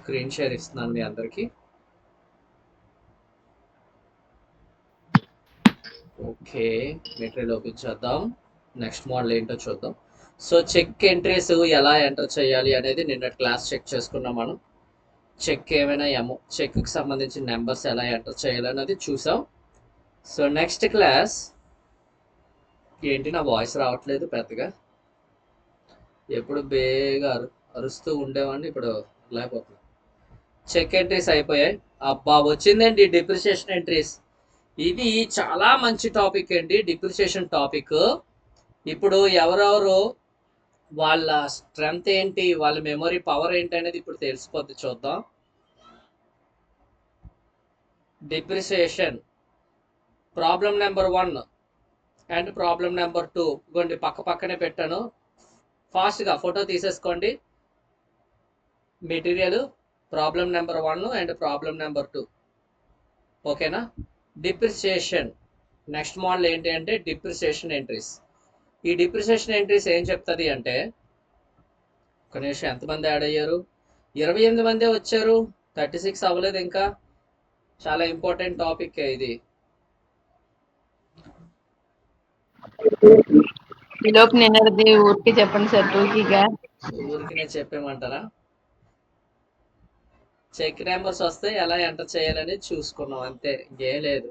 Screen share ఇస్తున్నాను మీ అందరికి. Okay, material open చేద్దాం. నెక్స్ట్ మోడల్ ఏంటో చూద్దాం. సో చెక్ ఎంట్రీస్ ఎలా ఎంటర్ చేయాలి అనేది నిన్న క్లాస్ చెక్ చేసుకున్నాం మనం. చెక్ ఏమైనా చెక్కి సంబంధించిన నెంబర్స్ ఎలా ఎంటర్ చేయాలన్నది చూసాం. సో నెక్స్ట్ క్లాస్ ఏంటి, నా వాయిస్ రావట్లేదు పెద్దగా. ఎప్పుడు బేగా అరుస్తూ ఉండేవాడిని, ఇప్పుడు లేకపోతుంది. చెక్ ఎంట్రీస్ అయిపోయాయి. అబ్బా వచ్చిందండి డిప్రిసియేషన్ ఎంట్రీస్. ఇది చాలా మంచి టాపిక్ అండి, డిప్రిసియేషన్ టాపిక్. ఇప్పుడు ఎవరెవరు వాళ్ళ స్ట్రెంగ్త్ ఏంటి, వాళ్ళ మెమొరీ పవర్ ఏంటి అనేది ఇప్పుడు తెలిసిపోద్ది. చూద్దాం. Depreciation problem number 1 and problem number 2 ఇవ్వండి, పక్క పక్కనే పెట్టాను. ఫాస్ట్గా ఫోటో తీసేసుకోండి. Material problem number 1 and problem number 2. ఓకేనా? డిప్రిసియేషన్ నెక్స్ట్ మోడల్ ఏంటి అంటే డిప్రిసియేషన్ ఎంట్రీస్. ఈ డిప్రిసియేషన్ ఎంట్రీస్ ఏం చెప్తుంది అంటే, ఒక నిమిషం, ఎంతమంది యాడ్ అయ్యారు? 28 మందే వచ్చారు, 36 అవ్వలేదు ఇంకా. చాలా ఇంపార్టెంట్ టాపిక్ ఇది. ఊరికి చెప్పండి సార్. ఊరికి చెప్పేమంటారా? చెక్ నెంబర్స్ వస్తే ఎలా ఎంటర్ చేయాలని చూసుకున్నాం, అంతే, ఇంకేం లేదు.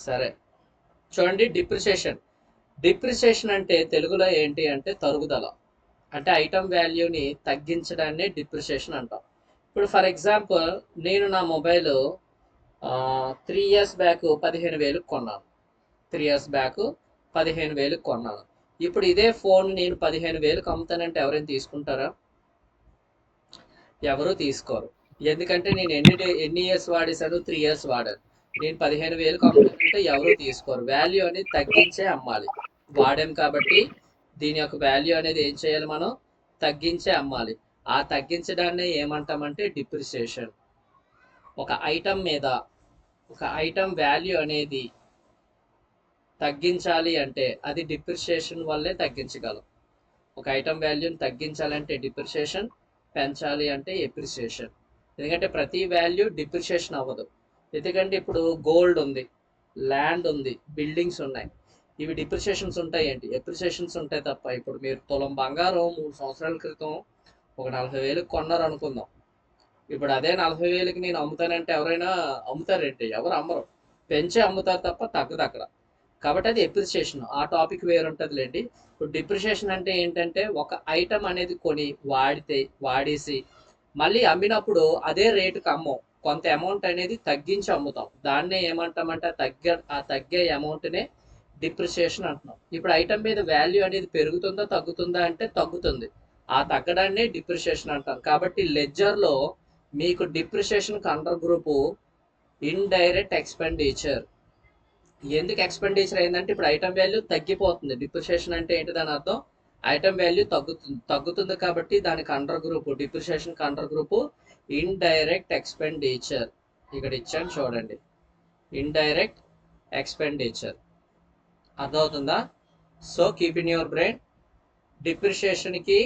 సరే చూడండి. డిప్రిసియేషన్ అంటే తెలుగులో ఏంటి అంటే తరుగుదల, అంటే ఐటమ్ వాల్యూని తగ్గించడాన్ని డిప్రిసియేషన్ అంటాం. ఇప్పుడు ఫర్ ఎగ్జాంపుల్, నేను నా మొబైల్ 3 ఇయర్స్ బ్యాక్ 15,000 కొన్నాను. 3 ఇయర్స్ బ్యాక్ 15,000 కొన్నాను. ఇప్పుడు ఇదే ఫోన్ నేను 15,000 అమ్ముతానంటే ఎవరైనా తీసుకుంటారా? ఎవరు తీసుకోరు. ఎందుకంటే నేను ఎన్ని ఇయర్స్ వాడేశాను? 3 ఇయర్స్ వాడాను. నేను 15,000 అమ్ముతానంటే ఎవరు తీసుకోరు. వాల్యూ అనేది తగ్గించే అమ్మాలి. వాడాం కాబట్టి దీని యొక్క వాల్యూ అనేది ఏం చేయాలి, మనం తగ్గించే అమ్మాలి. ఆ తగ్గించడాన్ని ఏమంటామంటే డిప్రిసియేషన్. ఒక ఐటమ్ మీద ఒక ఐటమ్ వాల్యూ అనేది తగ్గించాలి అంటే అది డిప్రిసియేషన్ వల్లే తగ్గించగలం. ఒక ఐటమ్ వాల్యూని తగ్గించాలంటే డిప్రిసియేషన్, పెంచాలి అంటే ఎప్రిసియేషన్. ఎందుకంటే ప్రతి వాల్యూ డిప్రిసియేషన్ అవ్వదు. ఎందుకంటే ఇప్పుడు గోల్డ్ ఉంది, ల్యాండ్ ఉంది, బిల్డింగ్స్ ఉన్నాయి. ఇవి డిప్రిసియేషన్స్ ఉంటాయి ఏంటి? ఎప్రిసియేషన్స్ ఉంటాయి తప్ప. ఇప్పుడు మీరు తులం బంగారం 3 సంవత్సరాల క్రితం ఒక 40,000 కొన్నారు అనుకుందాం. ఇప్పుడు అదే 40,000కి నేను అమ్ముతానంటే ఎవరైనా అమ్ముతారేంటి? ఎవరు అమ్మరు. పెంచి అమ్ముతారు తప్ప తగ్గదు అక్కడ. కాబట్టి అది ఎప్రిసియేషన్. ఆ టాపిక్ వేరుంటుందిలేండి. ఇప్పుడు డిప్రిసియేషన్ అంటే ఏంటంటే ఒక ఐటమ్ అనేది కొని వాడేసి మళ్ళీ అమ్మినప్పుడు అదే రేటుకి అమ్మం, కొంత అమౌంట్ అనేది తగ్గించి అమ్ముతాం. దాన్నే ఏమంటామంటే ఆ తగ్గే అమౌంట్నే డిప్రిసియేషన్ అంటున్నాం. ఇప్పుడు ఐటమ్ మీద వాల్యూ అనేది పెరుగుతుందా తగ్గుతుందా అంటే తగ్గుతుంది. ఆ తగ్గడాన్ని డిప్రిసియేషన్ అంటాం. కాబట్టి లెడ్జర్లో మీకు depreciation under group indirect expenditure. ఎందుకు ఎక్స్పెండిచర్ అయిందంటే ఇప్పుడు ఐటమ్ వాల్యూ తగ్గిపోతుంది. డిప్రిసియేషన్ అంటే ఏంటి, దాని అర్థం ఐటమ్ వాల్యూ తగ్గుతుంది కాబట్టి దానికి under group, depreciation under group indirect expenditure. ఇక్కడ ఇచ్చాను చూడండి, ఇండైరెక్ట్ ఎక్స్పెండిచర్. అర్థమవుతుందా? So keep in your brain, డిప్రిసియేషన్కి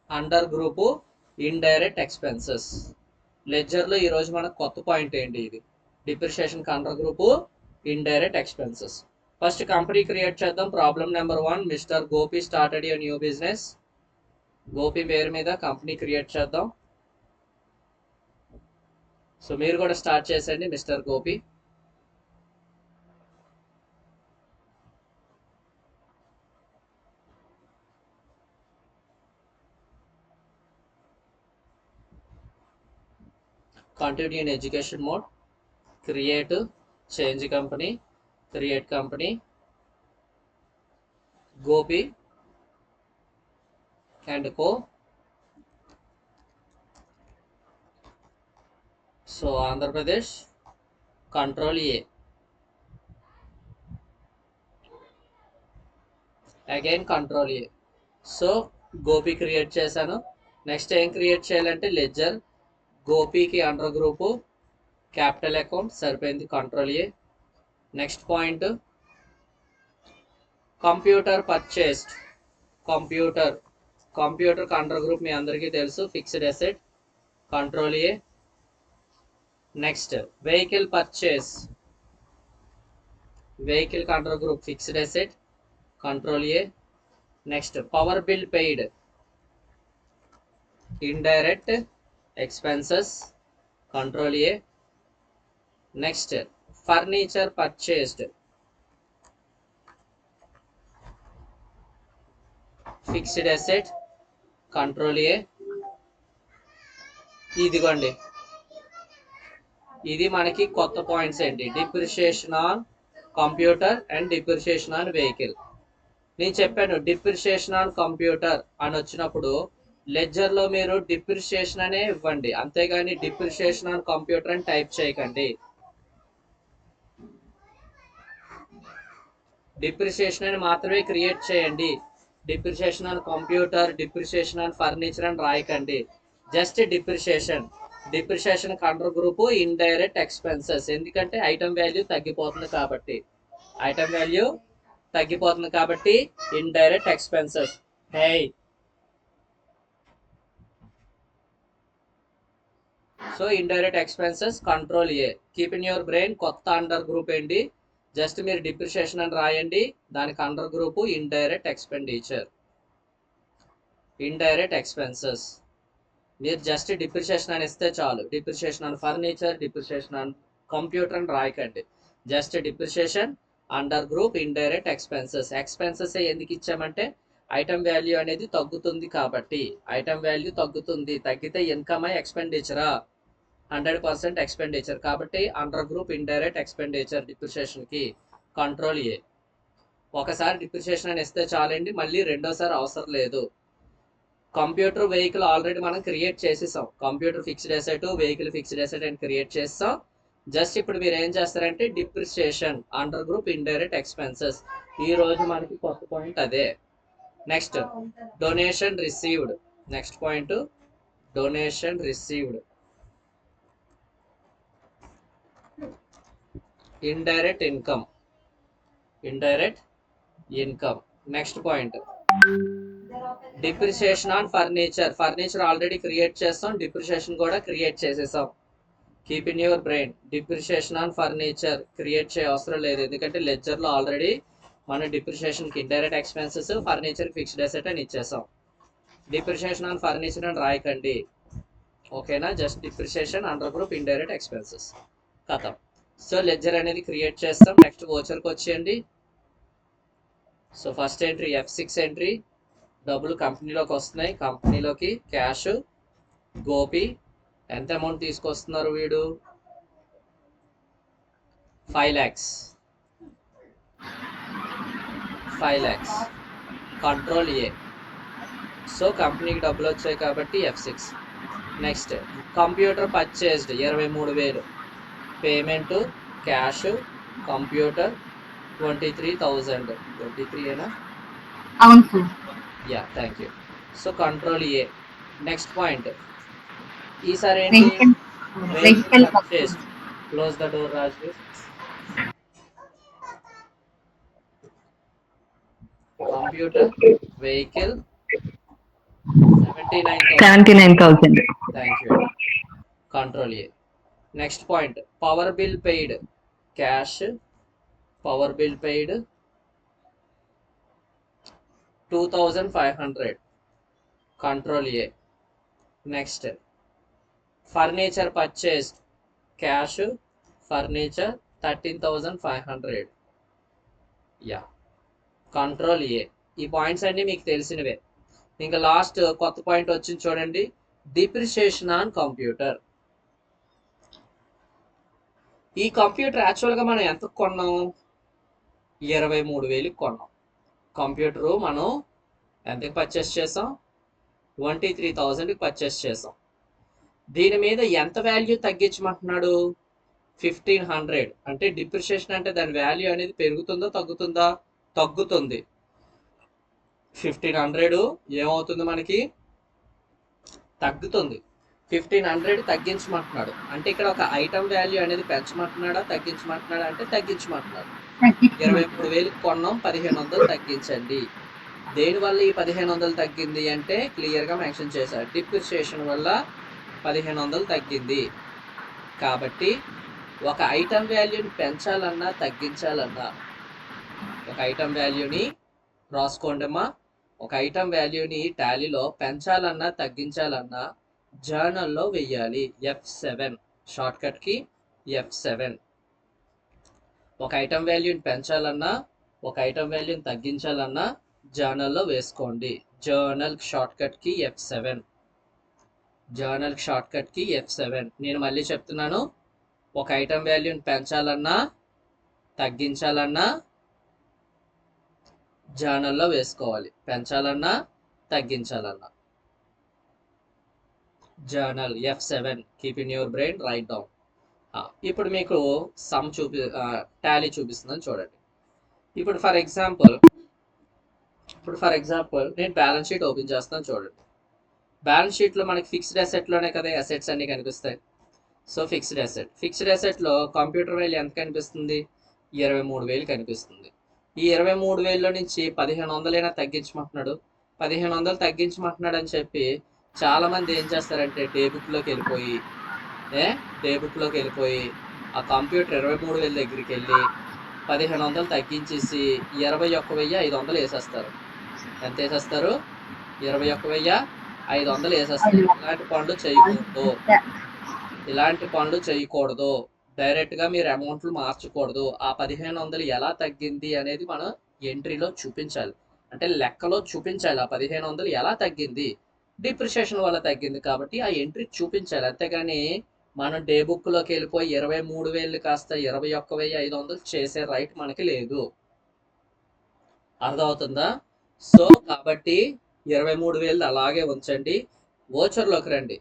అండర్ గ్రూపు ఇండైరెక్ట్ ఎక్స్పెన్సెస్. లెడ్జర్లో ఈరోజు మనకు కొత్త పాయింట్ ఏంటి, ఇది depreciation under group indirect expenses. First company create చేద్దాం. Problem number 1, mister Gopi started a new business. Gopi పేరు మీద కంపెనీ క్రియేట్ చేద్దాం. సో మీరు కూడా స్టార్ట్ చేసేయండి, mister Gopi. Continue in education mode. Create, change company, create company, Gopi and co. So Andhra Pradesh, control A, again control A. So Gopi create చేశాను. Next ఏం create చేయాలంటే ledger. గోపికి under group capital account, సరిపోయింది, control A. Next point computer purchased. Computer computer under group మీ అందరికీ తెలుసు, fixed asset control A. Next vehicle purchase, vehicle under group fixed asset control A. Next power bill paid, indirect expenses control A. Next furniture purchased, fixed asset control A. ఇదిగోండి, ఇది మనకి కొత్త points ఏంటి, depreciation on computer and depreciation on vehicle. నేను చెప్పాను depreciation on computer అని వచ్చినప్పుడు ledger లో మీరు డిప్రిషియేషన్ అనే ఇవ్వండి, అంతేగాని డిప్రిషియేషన్ ఆన్ కంప్యూటర్ అని టైప్ చేయకండి. డిప్రిషియేషన్ అని మాత్రమే క్రియేట్ చేయండి. Depreciation on computer, depreciation on furniture అని రాయకండి. Just depreciation. Depreciation under group indirect expenses, ఎందుకంటే ఐటమ్ వాల్యూ తగ్గిపోతుంది కాబట్టి, ఐటమ్ వాల్యూ తగ్గిపోతుంది కాబట్టి indirect expenses. Hey so indirect expenses control A. Keep in your brain, కొత్త అండర్ గ్రూప్ ఏంటి, just మీరు డిప్రిషియేషన్ అని రాయండి, దానికి under group indirect expenditure, indirect expenses. మీరు జస్ట్ డిప్రిషియేషన్ అని ఇస్తే చాలు. Depreciation on furniture, depreciation on computer అని రాయకండి, just depreciation under group indirect expenses. Expenses ఎందుకు ఇచ్చామంటే ఐటమ్ వాల్యూ అనేది తగ్గుతుంది కాబట్టి, ఐటమ్ వాల్యూ తగ్గుతుంది, తగ్గితే ఇన్కమ్ ఎక్స్పెండిచరా, 100% ఎక్స్పెండిచర్ కాబట్టి under group indirect expenditure depreciation కి కంట్రోల్ ఏ. ఒకసారి డిప్రిషియేషన్ అని ఇస్తే చాలండి, మళ్ళీ రెండోసారి అవసరం లేదు. కంప్యూటర్ వెహికల్ ఆల్రెడీ మనం క్రియేట్ చేసేసాం, computer fixed asset, vehicle fixed asset అని క్రియేట్ చేస్తాం. జస్ట్ ఇప్పుడు మీరు ఏం చేస్తారంటే depreciation under group indirect expenses. ఈ రోజు మనకి కొత్త పాయింట్ అదే. Next donation received, next point donation received, indirect income, indirect income. Next point depreciation on furniture, furniture already create చేస్తాం, డిప్రిషియేషన్ కూడా క్రియేట్ చేసేసాం. Keep in your brain, depreciation on furniture create చేయ అవసరం లేదు, ఎందుకంటే లెడ్జర్ లో already మనం depreciation కి indirect expenses, furniture fixed asset అని ఇచ్చేసాం. డిప్రిషియేషన్ ఆన్ ఫర్నిచర్ అని రాయకండి, ఓకేనా. Just depreciation under group indirect expenses కథం. సో లెడ్జర్ అనేది క్రియేట్ చేస్తాం. నెక్స్ట్ వోచర్కి వచ్చేయండి. So first entry F6 entry, డబ్బులు కంపెనీలోకి వస్తున్నాయి, కంపెనీలోకి క్యాష్ గోపి ఎంత అమౌంట్ తీసుకొస్తున్నారు వీడు, 5 lakhs, 5 lakhs control A. So కంపెనీకి డబ్బులు వచ్చాయి కాబట్టి F6. Next computer purchased 23,000, payment cash computer 23,000, 23 ఏనా, అవును sir. Yeah thank you. So control A. Next point ఈసారి ఏంటి, vehicle purchased. Close the door Raju. Computer vehicle 79,000. Thank you, control A. Next point power bill paid, cash power bill paid 2,500, control A. Next furniture purchased, cash furniture 13,500, yeah control A. ఈ points అన్ని మీకు తెలిసినవే. ఇంకా last కొత్త point వచ్చింది చూడండి, depreciation on computer. ఈ computer యాక్చువల్గా మనం ఎంత కొన్నాం, 23,000కి కొన్నాం. కంప్యూటరు మనం ఎంతకి పర్చేస్ చేసాం, 23,000కి పర్చేస్ చేసాం. దీని మీద ఎంత వాల్యూ తగ్గించమంటున్నాడు, 1,500. అంటే డిప్రిషియేషన్ అంటే దాని వాల్యూ అనేది పెరుగుతుందా తగ్గుతుందా, తగ్గుతుంది. 1,500 ఏమవుతుంది మనకి, తగ్గుతుంది. 1,500 తగ్గించమంటున్నాడు, అంటే ఇక్కడ ఒక ఐటమ్ వాల్యూ అనేది పెంచమంటున్నాడా తగ్గించమంటున్నాడా అంటే తగ్గించమంటున్నాడు. 23,000 కొన్నాం, 1,500 తగ్గించండి. దేనివల్ల ఈ 1500 తగ్గింది అంటే క్లియర్గా మెన్షన్ చేశారు, డిప్రిసియేషన్ వల్ల 1500 తగ్గింది. కాబట్టి ఒక ఐటమ్ వాల్యూని పెంచాలన్నా తగ్గించాలన్నా, ఒక ఐటమ్ వాల్యూని రాసుకోండమ్మా, ఒక ఐటమ్ వాల్యూని టాలీలో పెంచాలన్నా తగ్గించాలన్నా జర్నల్లో వెయ్యాలి. F7 షార్ట్ కట్కి F7. ఒక ఐటమ్ వాల్యూని పెంచాలన్నా ఒక ఐటమ్ వాల్యూని తగ్గించాలన్నా జర్నల్లో వేసుకోండి. జర్నల్ షార్ట్ కట్కి F7. జర్నల్ షార్ట్ కట్కి F7. నేను మళ్ళీ చెప్తున్నాను, ఒక ఐటమ్ వాల్యూని పెంచాలన్నా తగ్గించాలన్నా జర్నల్లో వేసుకోవాలి, పెంచాలన్నా తగ్గించాలన్నా. Journal F7. Keep in your brain, write down. ఇప్పుడు మీకు సమ్ టాలీ చూపిస్తుందని చూడండి. ఇప్పుడు ఫర్ ఎగ్జాంపుల్ నేను బ్యాలెన్స్ షీట్ ఓపెన్ చేస్తాను చూడండి. బ్యాలెన్స్ షీట్లో మనకి ఫిక్స్డ్ అసెట్లోనే కదా అసెట్స్ అన్నీ కనిపిస్తాయి. సో ఫిక్స్డ్ అసెట్లో కంప్యూటర్ వాల్యూ ఎంత కనిపిస్తుంది? 23,000 కనిపిస్తుంది. ఈ 23,000లో నుంచి 1,500 తగ్గించమంటున్నాడు. 1,500 తగ్గించమంటున్నాడు అని చెప్పి చాలామంది ఏం చేస్తారంటే డే బుక్లోకి వెళ్ళిపోయి ఆ కంప్యూటర్ 23,000 దగ్గరికి వెళ్ళి 1,500 తగ్గించేసి 21,500 వేసేస్తారు. ఎంత వేసేస్తారు? 21,500 వేసేస్తారు. ఇలాంటి పనులు చేయకూడదు. డైరెక్ట్గా మీరు అమౌంట్లు మార్చకూడదు. ఆ 1,500 ఎలా తగ్గింది అనేది మనం ఎంట్రీలో చూపించాలి, అంటే లెక్కలో చూపించాలి. ఆ 1,500 ఎలా తగ్గింది? డిప్రిషియేషన్ వల్ల తగ్గింది కాబట్టి ఆ ఎంట్రీ చూపించాలి. అంతేగాని మనం డే బుక్లోకి వెళ్ళిపోయి 23,000 కాస్త 21,500 చేసే రైట్ మనకి లేదు. అర్థమవుతుందా? సో కాబట్టి 23,000 అలాగే ఉంచండి. వోచర్లోకి రండి.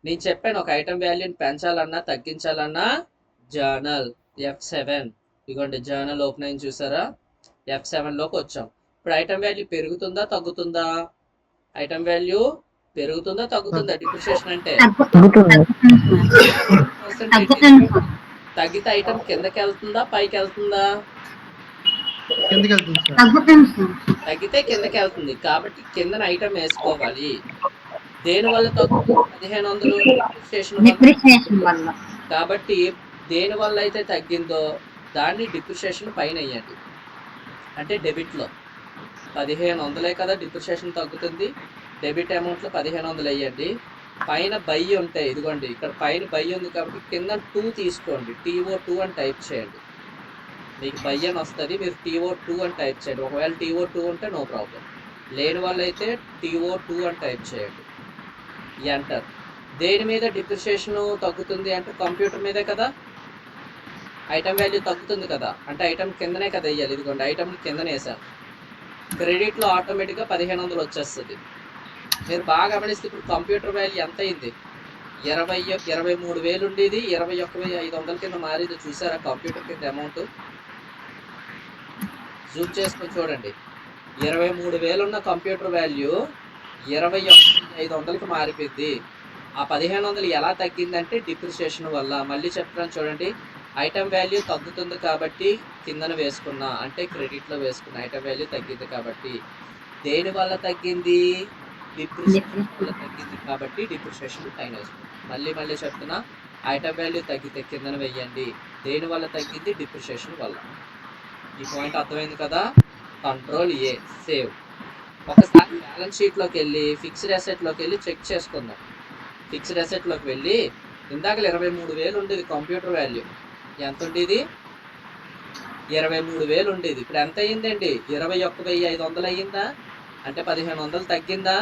నేను చెప్పాను, ఒక ఐటమ్ వాల్యూని పెంచాలన్నా తగ్గించాలన్నా జర్నల్ F7. ఇదిగోండి జర్నల్ ఓపెన్ అయింది చూసారా? F7లోకి వచ్చాం. ఇప్పుడు ఐటమ్ వాల్యూ పెరుగుతుందా తగ్గుతుందా? ఐటమ్ వాల్యూ పెరుగుతుందా తగ్గుతుందా? డిప్రిషియేషన్ అంటే తగ్గితే ఐటమ్ కిందకి వెళ్తుందా పైకి వెళ్తుందా? తగ్గితే కిందకి వెళ్తుంది. కాబట్టి కిందన ఐటమ్ వేసుకోవాలి. దేనివల్ల తగ్గుతుంది? 1,500 డిప్రిషియేషన్ వల్ల. కాబట్టి దేని వల్ల అయితే తగ్గిందో దాన్ని డిప్రిషియేషన్ పైన వేయండి, అంటే డెబిట్లో. 1,500 కదా డిప్రిషియేషన్ తగ్గుతుంది. డెబిట్ అమౌంట్లో 1,500 వేయండి. పైన బై ఉంటాయి, ఇదిగోండి ఇక్కడ పైన బై ఉంది కాబట్టి కింద 2 తీసుకోండి. TO2 అని టైప్ చేయండి. మీకు బై అని వస్తుంది, మీరు TO2 అని టైప్ చేయండి. ఒకవేళ TO2 ఉంటే నో ప్రాబ్లం, లేని వాళ్ళైతే TO2 అని టైప్ చేయండి. ఎంటర్. దేని మీద డిప్రిషియేషన్ తగ్గుతుంది అంటే కంప్యూటర్ మీదే కదా. ఐటమ్ వాల్యూ తగ్గుతుంది కదా, అంటే ఐటమ్ కిందనే కదా వేయాలి. ఇదిగోండి ఐటమ్ కిందనే వేసాను. క్రెడిట్లో ఆటోమేటిక్గా 1,500 వచ్చేస్తుంది. మీరు బాగా గమనిస్తే ఇప్పుడు కంప్యూటర్ వాల్యూ ఎంత అయింది? 23,000 ఉండేది 21,500 కింద మారింది. చూసారా కంప్యూటర్ కింద అమౌంట్? జూమ్ చేసుకొని చూడండి. 23,000 ఉన్న కంప్యూటర్ వాల్యూ 21,500కి మారిపోయింది. ఆ 1,500 ఎలా తగ్గిందంటే డిప్రిషియేషన్ వల్ల. మళ్ళీ చెప్తాను చూడండి, ఐటమ్ వాల్యూ తగ్గుతుంది కాబట్టి కిందన వేసుకున్నా, అంటే క్రెడిట్లో వేసుకున్నా. ఐటమ్ వాల్యూ తగ్గింది కాబట్టి. దేని వల్ల తగ్గింది? డిప్రిషియేషన్ వల్ల తగ్గింది కాబట్టి డిప్రిషియేషన్ పైన వేసుకున్నాం. మళ్ళీ చెప్తున్నా, ఐటమ్ వాల్యూ తగ్గితే కిందన వేయండి. దేని వల్ల తగ్గింది? డిప్రిషియేషన్ వల్ల. ఈ పాయింట్ అర్థమైంది కదా? Control A, save. ఒకసారి బ్యాలెన్స్ షీట్లోకి వెళ్ళి ఫిక్స్డ్ అసెట్లోకి వెళ్ళి చెక్ చేసుకుందాం. ఫిక్స్డ్ అసెట్లోకి వెళ్ళి ఇందాక 23,000 ఉండేది కంప్యూటర్ వాల్యూ. ఎంత ఉండేది? 23,000 ఉండేది. ఇప్పుడు ఎంత అయ్యిందండి? 21,500 అయ్యిందా? అంటే 1,500 తగ్గిందా?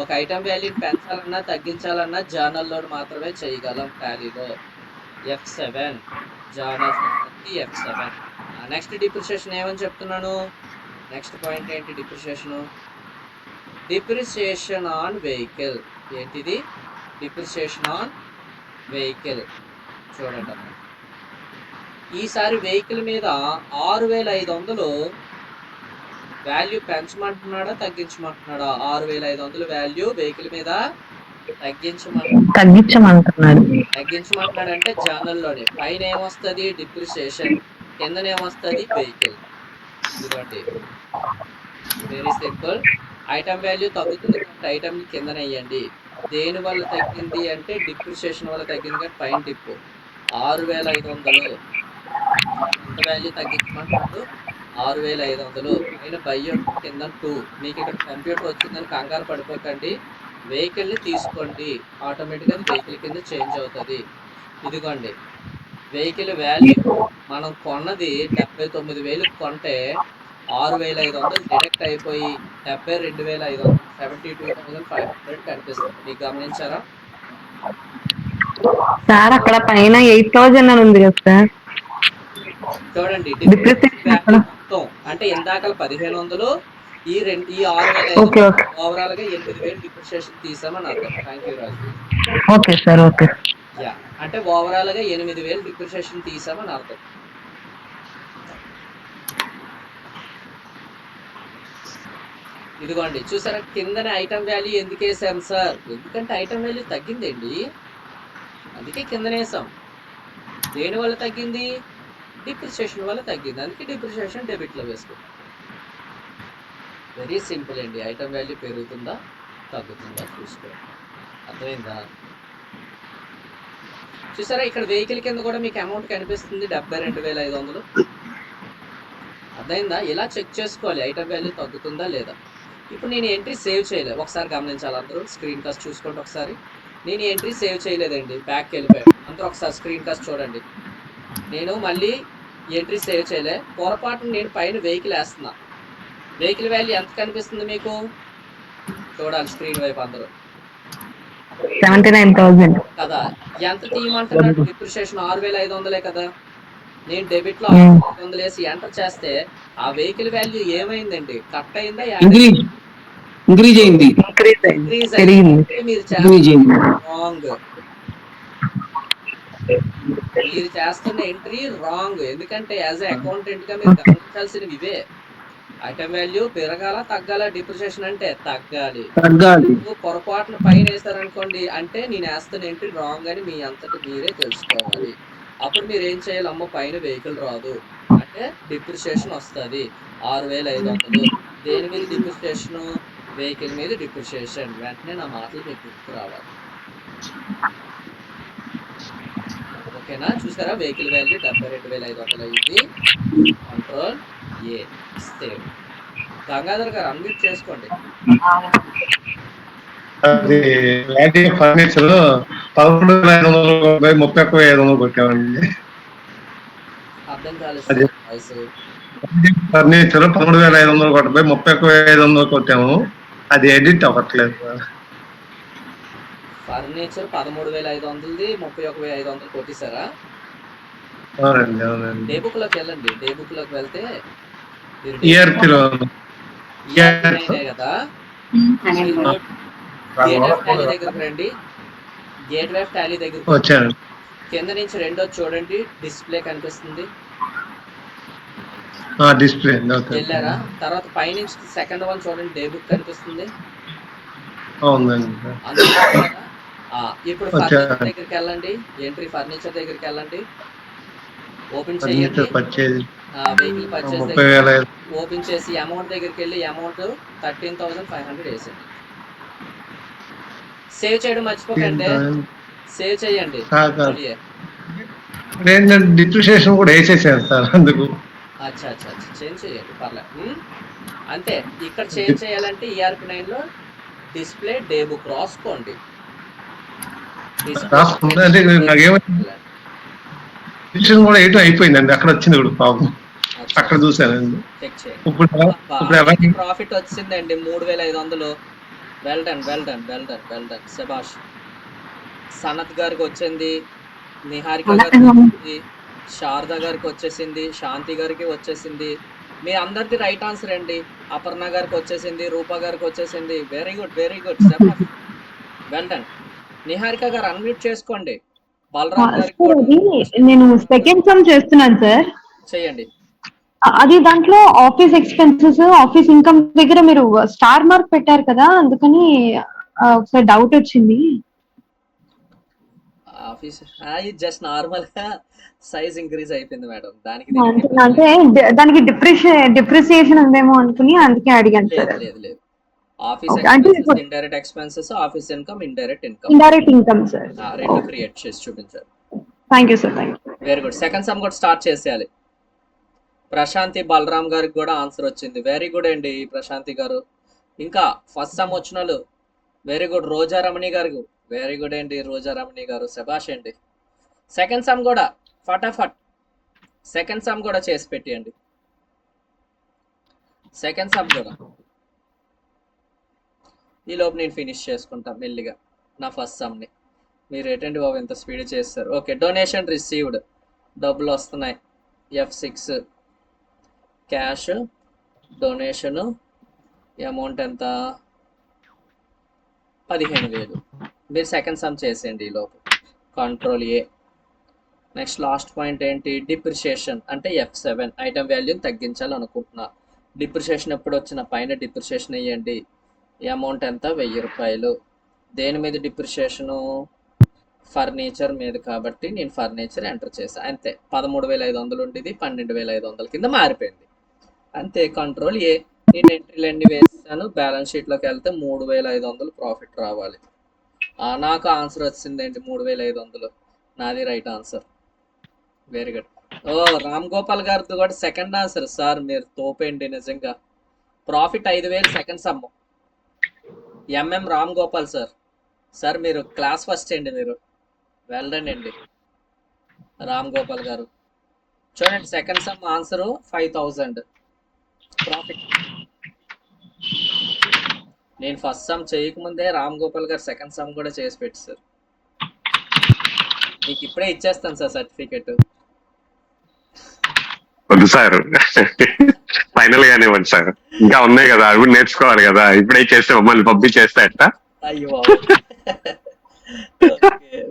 ఒక ఐటమ్ వాల్యూని పెంచాలన్నా తగ్గించాలన్నా జర్నల్లో మాత్రమే చేయగలం టాలీలో. F7 journal F7. Next depreciation ఏమని చెప్తున్నాను? నెక్స్ట్ పాయింట్ ఏంటి? Depreciation on vehicle. ఏంటిది? Depreciation on vehicle. చూడండి, ఈసారి వెహికల్ మీద 6,500 వాల్యూ పెంచమంటున్నాడా తగ్గించమంటున్నాడా? 6,500 వాల్యూ వెహికల్ మీద తగ్గించమంటున్నాడు. అంటే జర్నల్లోనే పైన ఏమొస్తుంది? డిప్రిషియేషన్. కిందనేమొస్తుంది? వెహికల్. ఇదిగోండి వెరీ సింపుల్. ఐటమ్ వాల్యూ తగ్గుతుంది కాబట్టి ఐటమ్ కిందన వేయండి. దేని వల్ల తగ్గింది అంటే డిప్రిషియేషన్ వల్ల తగ్గింది కాబట్టి పైన టిప్పు 6500 ఎంత వాల్యూ తగ్గించమంటున్నాడు 6500 పైన బై కింద 2. మీకు ఇక్కడ కంప్యూటర్ వచ్చిందని కంగారు పడిపోకండి. వెహికల్ ని తీసుకోండి, ఆటోమేటిక్గా అది వెహికల్ కింద చేంజ్ అవుతుంది. ఇదిగోండి వెహికల్ వాల్యూ మనం కొన్నది 79,000 కొంటే 6,500 డిడక్ట్ అయిపోయి 72,500 72,500 కనిపిస్తుంది. మీకు గమనించారా? సార్ అక్కడ పైన 8,000 అని ఉంది కదా సార్. చూడండి డిప్రిసియేషన్ ఎక్కడ? మొత్తం అంటే ఇందాకల 1,500 ఈ 6,500 ఓకే ఓకే ఓవరాల్ గా 8,000 డిప్రిషియేషన్ తీసామని అర్థం. Thank you Raju. Okay sir okay. Yeah అంటే ఓవరాల్ గా 8,000 డిప్రిషియేషన్ తీసామని అర్థం. ఇదిగోండి చూసారా కిందనే ఐటమ్ వాల్యూ ఎందుకు వేసాం సార్? ఎందుకంటే ఐటమ్ వాల్యూ తగ్గిందండి, అందుకే కిందనే వేసాం. దేని వల్ల తగ్గింది? డిప్రిషియేషన్ వల్ల తగ్గింది, అందుకే డిప్రిషియేషన్ డెబిట్లో వేసుకుంటాం. వెరీ సింపుల్ అండి. ఐటమ్ వాల్యూ పెరుగుతుందా తగ్గుతుందా చూసుకోండి. అర్థమైందా? చూసారా ఇక్కడ వెహికల్ కింద కూడా మీకు అమౌంట్ కనిపిస్తుంది 72,500. అర్థమైందా? ఇలా చెక్ చేసుకోవాలి ఐటమ్ వాల్యూ తగ్గుతుందా లేదా. ఇప్పుడు నేను ఎంట్రీ సేవ్ చేయలేదు, ఒకసారి గమనించాలి అందరూ. స్క్రీన్ కాస్ట్ చూసుకోండి ఒకసారి. నేను ఎంట్రీ సేవ్ చేయలేదండి, బ్యాక్కి వెళ్ళిపోయాను. అందరూ ఒకసారి స్క్రీన్ కాస్ట్ చూడండి. నేను మళ్ళీ ఎంట్రీ సేవ్ చేయలే. పొరపాటున నేను పైన వెహికల్ వేస్తున్నా. వెహికల్ వాల్యూ ఎంత కనిపిస్తుంది మీకు? చూడాలి స్క్రీన్ వైపు అందరూ. 79,000 కదా. ఎంత తీయమంటున్నాడు? డిప్రిషియేషన్ 6,500 కదా. నేను డెబిట్ లో 6,500 వేసి ఎంటర్ చేస్తే ఆ వెహికల్ వాల్యూ ఏమైందండి? కట్ అయిందా? ఇంక్రీజ్ అయింది. రాంగ్. మీరు చేస్తున్న ఎంట్రీ రాంగ్. ఎందుకంటే యాజ్ ఎ అకౌంటెంట్ గా మీరు గమనించాల్సినవి ఇవే. ఐటమ్ వాల్యూ పెరగాల తగ్గాల? డిప్రిషియేషన్ అంటే తగ్గాలి. పొరపాటున పైన వేసారనుకోండి అంటే నేను వేస్తున్న ఎంట్రీ రాంగ్ అని మీ అంతటి మీరే తెలుసుకోవాలి. అప్పుడు మీరు ఏం చేయాలి? అమ్మ పైన వెహికల్ రాదు అంటే డిప్రిషియేషన్ వస్తుంది 6,500. దేని మీద డిప్రిషియేషన్? వెహికల్ మీద డిప్రిషియేషన్. వెంటనే నా మాటలు మీకు గుర్తు రావాలి. ఓకేనా? చూసారా వెహికల్ వాల్యూ 72,500 అయింది. Control A save. గంగాధర్ గారు అన్మ్యూట్ చేసుకోండి. అది ఫర్నిచర్ 11,500 31,500 కొట్టామండి. అర్థం కాలేదు వాయిస్. ఫర్నిచర్ 11,500 కొట్టబోయి 31,500 కొట్టాము. అది ఎడిట్ అవ్వట్లేదు. ఫర్నిచర్ 13,500 31,500 కొట్టేశారా? అవునండి అవునండి. డే బుక్ లోకి వెళ్ళండి. డే బుక్ లోకి వెళ్తే ఈఆర్పీలో కదా. గేట్ ఆఫ్ టాలీ దగ్గరకు రండి. గేట్ ఆఫ్ టాలీ దగ్గరకు వచ్చాను. కింద నుంచి రెండో చూడండి, డిస్ప్లే కనిపిస్తుంది. డిస్ప్లే వెళ్ళారా? తర్వాత పైనుంచి సెకండ్ వన్ చూడండి, డే బుక్ కనిపిస్తుంది. అవునండి. ఇప్పుడు ఫర్నిచర్ దగ్గరికి వెళ్ళండి. ఎంట్రీ ఫర్నిచర్ దగ్గరికి వెళ్ళండి. ఓపెన్ చేయండి. వెహికల్ పర్చేస్ ఓపెన్ చేసి అమౌంట్ దగ్గరికి వెళ్ళి అమౌంట్ 13,500 వేసేయండి. సేవ్ చేయడం మర్చిపోకండి. సేవ్ చేయండి. డిప్రిషియేషన్ కూడా వేసేసాను సార్ అందుకు. అచ్చా చేంజ్ చేయండి పర్లేదు. అంతే. ఇక్కడ చేంజ్ చేయాలంటే ERP9 లో డిస్ప్లే డే బుక్ రాసుకోండి. కూడా ఎయిట్ అయిపోయిందండి. అక్కడ వచ్చింది ఇప్పుడు పాపం. అక్కడ చూసానండి. చెక్ చేయండి. ప్రాఫిట్ వచ్చిందండి 3,500. వెల్ డన్ శభాష్. సనత్ గారికి వచ్చింది, నిహారిక గారికి వచ్చింది, శారదా గారికి వచ్చేసింది, శాంతి గారికి వచ్చేసింది. మీ అందరిది రైట్ ఆన్సర్ అండి. అపర్ణ గారికి వచ్చేసింది, రూపా గారికి వచ్చేసింది. వెరీ గుడ్ శభాష్. Well done. నిహారిక గారు అన్మ్యూట్ చేసుకోండి. బలరాం గారికి నేను సెకండ్ సమ్ చేస్తున్నాను సార్. చేయండి. అది దాంట్లో ఆఫీస్ ఎక్స్పెన్సెస్, ఆఫీస్ ఇన్కమ్ దగ్గర మీరు స్టార్ మార్క్ పెట్టారు కదా, అందుకని ఒకసారి డౌట్ వచ్చింది. ఆఫీస్ ఇది జస్ట్ నార్మల్ గా సైజ్ ఇంక్రీజ్ అయిపోయింది మేడం, దానికి అంటే దానికి డిప్రిసియేషన్ ఉందేమో అనుకుని అందుకే అడిగాను లేదు సార్. లేదు లేదు. Office okay. అంటే expenses, indirect expenses, office income, indirect income indirect income sir. రెండు క్రియేట్ చేసి చూపించారు. Thank you sir. Thank you. Very good. Second sum కూడా స్టార్ట్ చేసేయాలి. ప్రశాంతి బలరామ్ గారికి కూడా ఆన్సర్ వచ్చింది. వెరీ గుడ్ అండి ప్రశాంతి గారు. ఇంకా ఫస్ట్ సమ్ వచ్చిన వాళ్ళు వెరీ గుడ్. రోజా రమణి గారు వెరీ గుడ్ అండి. రోజా రమణి గారు శభాష్ అండి. సెకండ్ సమ్ కూడా ఫటాఫట్ సెకండ్ సమ్ కూడా చేసి పెట్టియండి. సెకండ్ సమ్ కూడా ఈ లోపు నేను ఫినిష్ చేసుకుంటా మెల్లిగా నా ఫస్ట్ సమ్ని. మీరు ఏంటండి బాబు ఎంత స్పీడ్ చేస్తారు. ఓకే, డొనేషన్ రిసీవ్డ్ డబ్బులు వస్తున్నాయి. F6 క్యాష్ డొనేషను అమౌంట్ ఎంత 15,000. మీరు సెకండ్ సమ్ చేసేయండి ఈ లోపు. Control A. Next last point ఏంటి, డిప్రిషియేషన్ అంటే F7 ఐటమ్ వాల్యూని తగ్గించాలనుకుంటున్నా. డిప్రిషియేషన్ ఎప్పుడు వచ్చిన పైన డిప్రిషియేషన్ వేయండి. అమౌంట్ ఎంత 1000 రూపాయలు. దేని మీద డిప్రిషియేషను, ఫర్నిచర్ మీద, కాబట్టి నేను ఫర్నిచర్ ఎంటర్ చేశాను అంతే. 13,500 ఉండేది 12,500 కింద మారిపోయింది అంతే. Control A. నేను ఎంట్రీలు అన్ని వేసాను. బ్యాలెన్స్ షీట్లోకి వెళ్తే 3,500 ప్రాఫిట్ రావాలి. నాకు ఆన్సర్ వచ్చిందేంటి 3,500. నాది రైట్ ఆన్సర్. Very good. ఓ రామ్ గోపాల్ గారితో కూడా సెకండ్ ఆన్సర్ సార్. మీరు తోపేండి నిజంగా. Profit 5,000 second sum. ఎంఎం రామ్ గోపాల్ సార్. సార్ మీరు క్లాస్ ఫస్ట్ అండి. మీరు వెల్ డన్ అండి రామ్ గోపాల్ గారు. చూడండి సెకండ్ సమ్ ఆన్సర్ 5,000 ప్రాఫిట్. నేను ఫస్ట్ సమ్ చేయకముందే రామ్ గోపాల్ గారు సెకండ్ సమ్ కూడా చేసి పెట్టి సార్. మీకు ఇప్పుడే ఇచ్చేస్తాను సార్ సర్టిఫికెట్. వద్దు సార్, ఫైనల్ గానే ఇవ్వండి సార్. ఇంకా ఉన్నాయి కదా, అవి నేర్చుకోవాలి కదా. ఇప్పుడే చేస్తే మమ్మల్ని పంపించేస్తే ఎట్ట. అయ్యో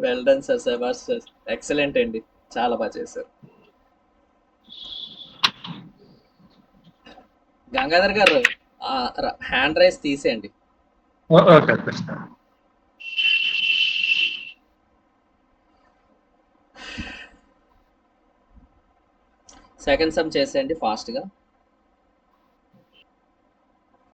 వెల్ డన్ సార్. శభాష్ సార్, ఎక్సలెంట్ అండి, చాలా బాగా చేశారు. గంగాధర్ గారు హ్యాండ్ రైస్ తీసేయండి. ఓకే. సెకండ్ సమ్ చేసేయండి ఫాస్ట్గా.